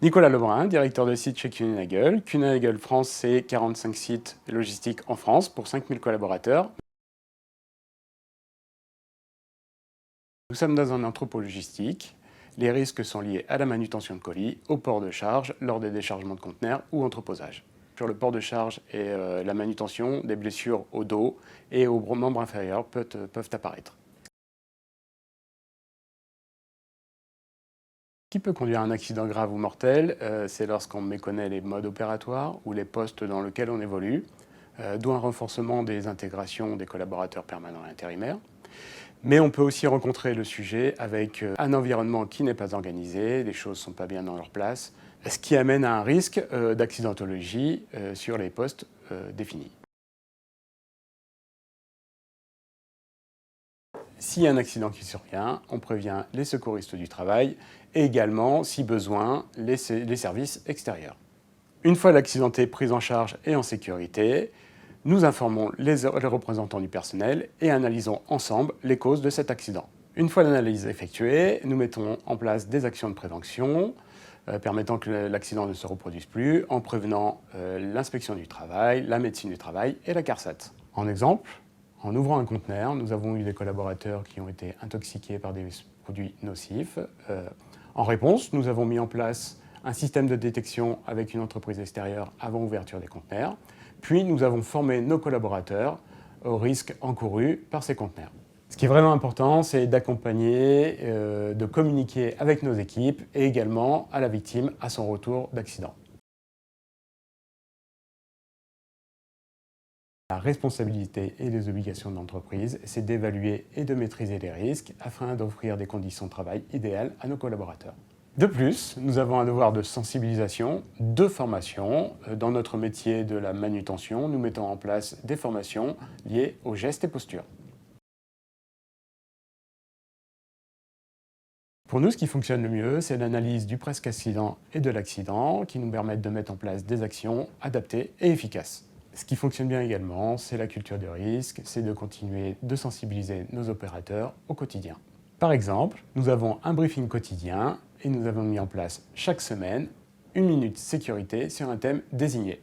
Nicolas Lebrun, directeur de site chez Kuehne+Nagel. Kuehne+Nagel France, c'est 45 sites logistiques en France pour 5000 collaborateurs. Nous sommes dans un entrepôt logistique. Les risques sont liés à la manutention de colis, au port de charge, lors des déchargements de conteneurs ou entreposage. Sur le port de charge et la manutention, des blessures au dos et aux membres inférieurs peuvent apparaître. Ce qui peut conduire à un accident grave ou mortel, c'est lorsqu'on méconnaît les modes opératoires ou les postes dans lesquels on évolue, d'où un renforcement des intégrations des collaborateurs permanents et intérimaires. Mais on peut aussi rencontrer le sujet avec un environnement qui n'est pas organisé, les choses ne sont pas bien dans leur place, ce qui amène à un risque d'accidentologie sur les postes définis. S'il y a un accident qui survient, on prévient les secouristes du travail et également, si besoin, les services extérieurs. Une fois l'accidenté pris en charge et en sécurité, nous informons les représentants du personnel et analysons ensemble les causes de cet accident. Une fois l'analyse effectuée, nous mettons en place des actions de prévention permettant que l'accident ne se reproduise plus en prévenant l'inspection du travail, la médecine du travail et la CARSAT. En exemple, en ouvrant un conteneur, nous avons eu des collaborateurs qui ont été intoxiqués par des produits nocifs. En réponse, nous avons mis en place un système de détection avec une entreprise extérieure avant ouverture des conteneurs. Puis nous avons formé nos collaborateurs aux risques encourus par ces conteneurs. Ce qui est vraiment important, c'est d'accompagner, de communiquer avec nos équipes et également à la victime à son retour d'accident. La responsabilité et les obligations de l'entreprise, c'est d'évaluer et de maîtriser les risques afin d'offrir des conditions de travail idéales à nos collaborateurs. De plus, nous avons un devoir de sensibilisation, de formation. Dans notre métier de la manutention, nous mettons en place des formations liées aux gestes et postures. Pour nous, ce qui fonctionne le mieux, c'est l'analyse du presque accident et de l'accident qui nous permettent de mettre en place des actions adaptées et efficaces. Ce qui fonctionne bien également, c'est la culture de risque, c'est de continuer de sensibiliser nos opérateurs au quotidien. Par exemple, nous avons un briefing quotidien et nous avons mis en place chaque semaine une minute sécurité sur un thème désigné.